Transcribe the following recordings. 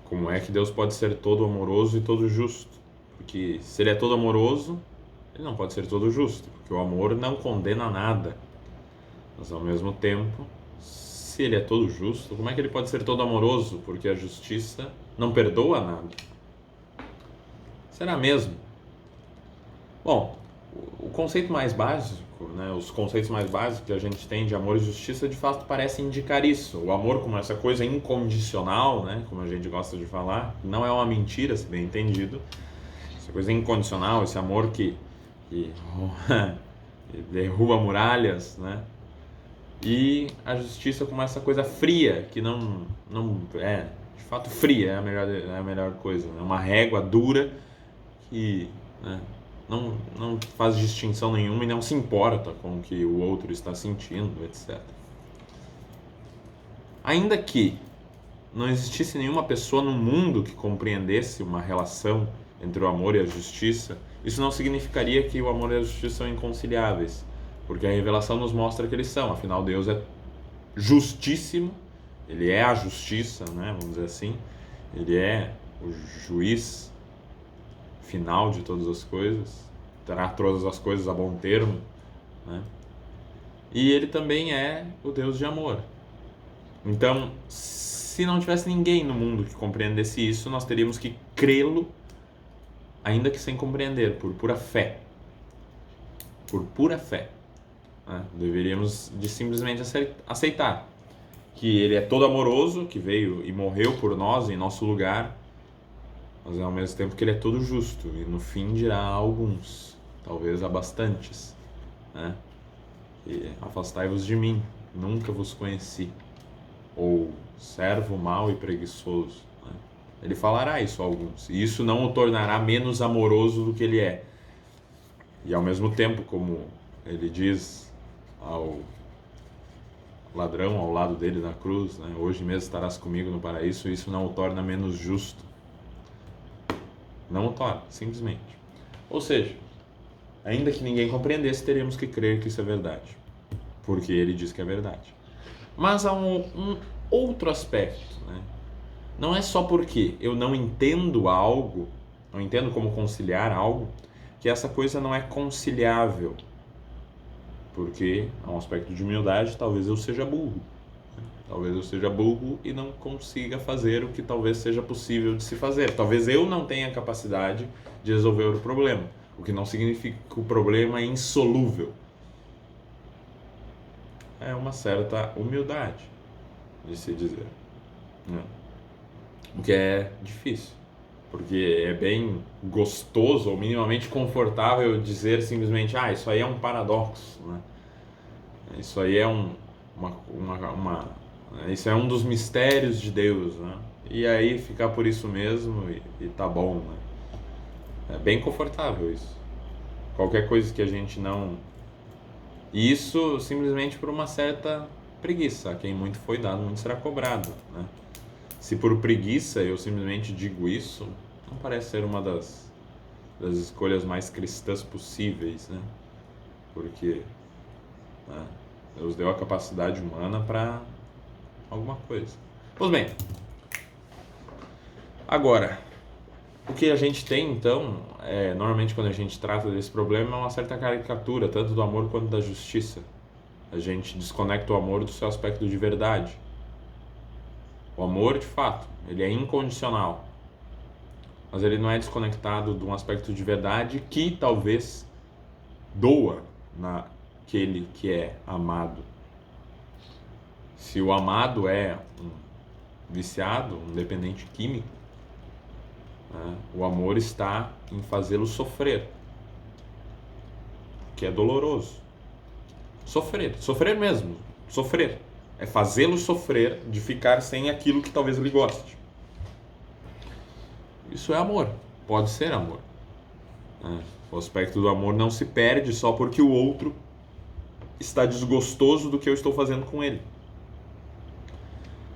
Como é que Deus pode ser todo amoroso e todo justo? Porque se ele é todo amoroso, ele não pode ser todo justo, porque o amor não condena nada. Mas ao mesmo tempo, se ele é todo justo, como é que ele pode ser todo amoroso? Porque a justiça não perdoa nada. Será mesmo? Bom, o conceito mais básico, né, os conceitos mais básicos que a gente tem de amor e justiça de fato parecem indicar isso. O amor como essa coisa incondicional, né, como a gente gosta de falar, não é uma mentira, se bem entendido. Essa coisa incondicional, esse amor que derruba muralhas, né? E a justiça como essa coisa fria, que não é, de fato fria é a melhor coisa, né? Uma régua dura que, né, não faz distinção nenhuma e não se importa com o que o outro está sentindo, etc. Ainda que não existisse nenhuma pessoa no mundo que compreendesse uma relação entre o amor e a justiça, isso não significaria que o amor e a justiça são inconciliáveis, porque a revelação nos mostra que eles são. Afinal, Deus é justíssimo, ele é a justiça, né, vamos dizer assim, ele é o juiz final de todas as coisas, terá todas as coisas a bom termo, né? E ele também é o Deus de amor. Então, se não tivesse ninguém no mundo que compreendesse isso, nós teríamos que crê-lo, ainda que sem compreender, por pura fé. Por pura fé, né? Deveríamos de simplesmente aceitar que ele é todo amoroso, que veio e morreu por nós em nosso lugar, mas ao mesmo tempo que ele é todo justo, e no fim dirá a alguns, talvez a bastantes, né? E afastai-vos de mim, nunca vos conheci, ou servo mau e preguiçoso, né? Ele falará isso a alguns, e isso não o tornará menos amoroso do que ele é. E ao mesmo tempo, como ele diz ao ladrão ao lado dele na cruz, né? Hoje mesmo estarás comigo no paraíso, isso não o torna menos justo. Não o torna, simplesmente. Ou seja, ainda que ninguém compreendesse, teríamos que crer que isso é verdade, porque ele diz que é verdade. Mas há um outro aspecto, né? Não é só porque eu não entendo algo, não entendo como conciliar algo, que essa coisa não é conciliável. Porque há um aspecto de humildade, talvez eu seja burro. Talvez eu seja burro e não consiga fazer o que talvez seja possível de se fazer. Talvez eu não tenha capacidade de resolver o problema, o que não significa que o problema é insolúvel. É uma certa humildade de se dizer, né? O que é difícil, porque é bem gostoso ou minimamente confortável dizer simplesmente, isso aí é um paradoxo, né? Isso aí é isso é um dos mistérios de Deus, né? E aí ficar por isso mesmo e tá bom, né? É bem confortável isso. Qualquer coisa que a gente não... Isso simplesmente por uma certa preguiça. A quem muito foi dado, muito será cobrado, né? Se por preguiça eu simplesmente digo isso, não parece ser uma das escolhas mais cristãs possíveis, né? Porque, né, Deus deu a capacidade humana para alguma coisa. Pois bem, agora, o que a gente tem então, normalmente quando a gente trata desse problema, é uma certa caricatura, tanto do amor quanto da justiça. A gente desconecta o amor do seu aspecto de verdade. O amor, de fato, ele é incondicional, mas ele não é desconectado de um aspecto de verdade que talvez doa naquele que é amado. Se o amado é um viciado, um dependente químico, né, o amor está em fazê-lo sofrer, que é doloroso. Sofrer mesmo, sofrer. É fazê-lo sofrer de ficar sem aquilo que talvez ele goste. Isso é amor, pode ser amor, né? O aspecto do amor não se perde só porque o outro está desgostoso do que eu estou fazendo com ele.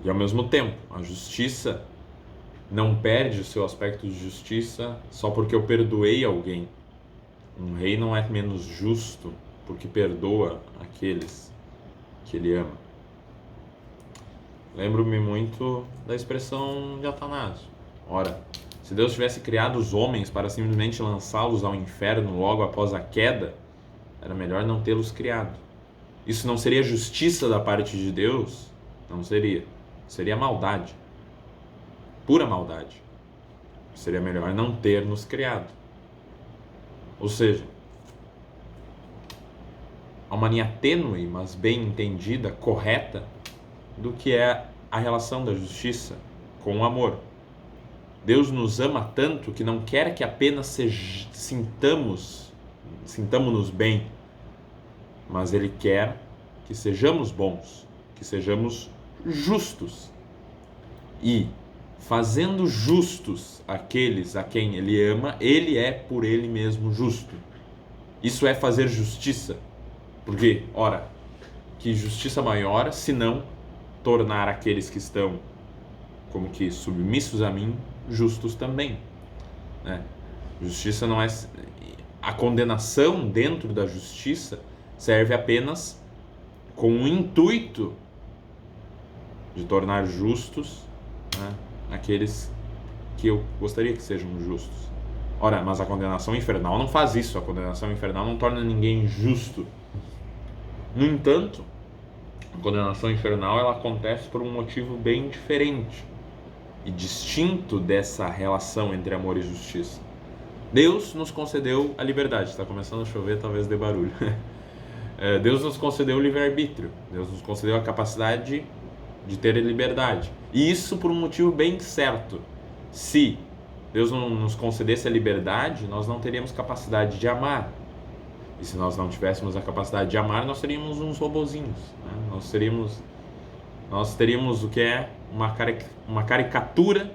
E ao mesmo tempo, a justiça não perde o seu aspecto de justiça só porque eu perdoei alguém. Um rei não é menos justo porque perdoa aqueles que ele ama. Lembro-me muito da expressão de Atanásio. Ora, se Deus tivesse criado os homens para simplesmente lançá-los ao inferno logo após a queda, era melhor não tê-los criado. Isso não seria justiça da parte de Deus? Não seria. Seria maldade. Pura maldade. Seria melhor não ter nos criado. Ou seja, há uma linha tênue, mas bem entendida, correta, do que é a relação da justiça com o amor. Deus nos ama tanto que não quer que apenas sintamos-nos bem, mas Ele quer que sejamos bons, que sejamos justos. E, fazendo justos aqueles a quem Ele ama, Ele é por Ele mesmo justo. Isso é fazer justiça. Porque, ora, que justiça maior, se não tornar aqueles que estão como que submissos a mim, justos também, né? Justiça não é... A condenação dentro da justiça serve apenas com o intuito de tornar justos, né, aqueles que eu gostaria que sejam justos. Ora, mas a condenação infernal não faz isso. A condenação infernal não torna ninguém justo. No entanto, a condenação infernal ela acontece por um motivo bem diferente e distinto dessa relação entre amor e justiça. Deus nos concedeu a liberdade. Está começando a chover, talvez dê barulho. Deus nos concedeu o livre-arbítrio. Deus nos concedeu a capacidade de ter liberdade. E isso por um motivo bem certo. Se Deus não nos concedesse a liberdade, nós não teríamos capacidade de amar. E se nós não tivéssemos a capacidade de amar, nós seríamos uns robozinhos, né? Nós teríamos o que é uma caricatura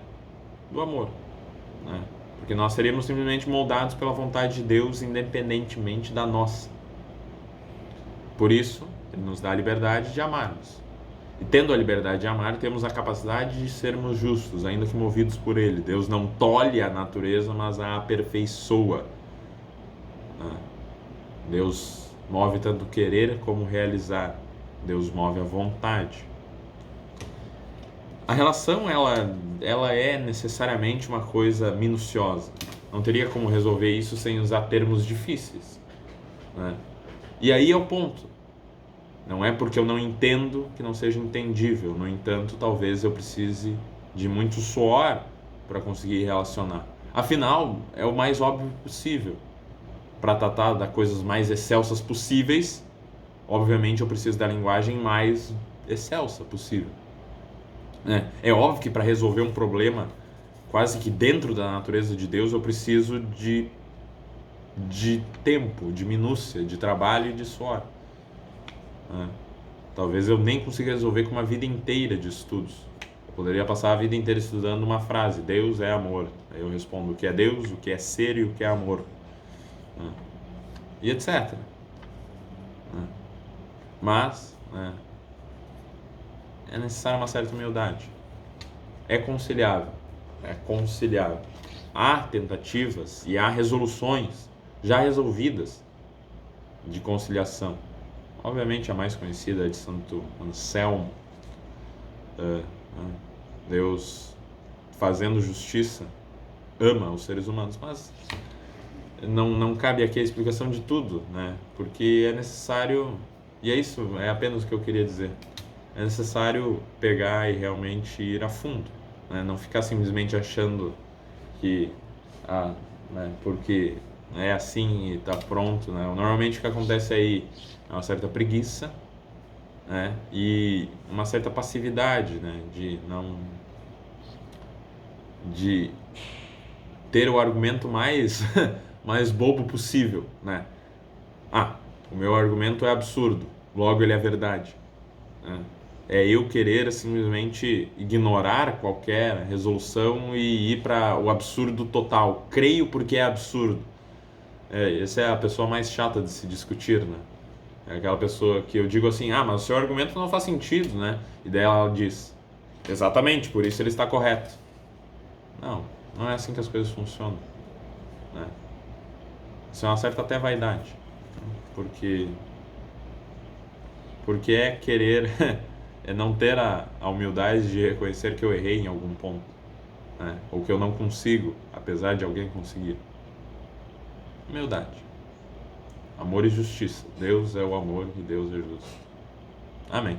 do amor, né? Porque nós seríamos simplesmente moldados pela vontade de Deus, independentemente da nossa. Por isso, Ele nos dá a liberdade de amarmos. E tendo a liberdade de amar, temos a capacidade de sermos justos, ainda que movidos por Ele. Deus não tolhe a natureza, mas a aperfeiçoa, né? Deus move tanto o querer como o realizar. Deus move a vontade. A relação, ela é necessariamente uma coisa minuciosa. Não teria como resolver isso sem usar termos difíceis, né? E aí é o ponto. Não é porque eu não entendo que não seja entendível. No entanto, talvez eu precise de muito suor para conseguir relacionar. Afinal, é o mais óbvio possível. Para tratar das coisas mais excelsas possíveis, obviamente eu preciso da linguagem mais excelsa possível. É óbvio que para resolver um problema quase que dentro da natureza de Deus, eu preciso de tempo, de minúcia, de trabalho e de suor. Talvez eu nem consiga resolver com uma vida inteira de estudos. Eu poderia passar a vida inteira estudando uma frase: Deus é amor. Aí eu respondo o que é Deus, o que é ser e o que é amor, e etc. Mas é necessária uma certa humildade. É conciliável. Há tentativas e há resoluções já resolvidas de conciliação. Obviamente a mais conhecida é de Santo Anselmo. Deus, fazendo justiça, ama os seres humanos, mas não cabe aqui a explicação de tudo, né? Porque é necessário, e é isso, é apenas o que eu queria dizer, é necessário pegar e realmente ir a fundo, né? Não ficar simplesmente achando que, né, porque é assim e está pronto, né? Normalmente o que acontece aí é uma certa preguiça, né? E uma certa passividade, né? De ter o argumento mais mais bobo possível, né? O meu argumento é absurdo, logo ele é verdade, né? É eu querer simplesmente ignorar qualquer resolução e ir para o absurdo total. Creio porque é absurdo. Essa é a pessoa mais chata de se discutir, né? É aquela pessoa que eu digo assim: mas o seu argumento não faz sentido, né? E daí ela diz: exatamente, por isso ele está correto. Não é assim que as coisas funcionam, né? Isso é uma certa até vaidade, porque é querer é não ter a humildade de reconhecer que eu errei em algum ponto, né? Ou que eu não consigo, apesar de alguém conseguir. Humildade. Amor e justiça. Deus é o amor e Deus é justo. Amém.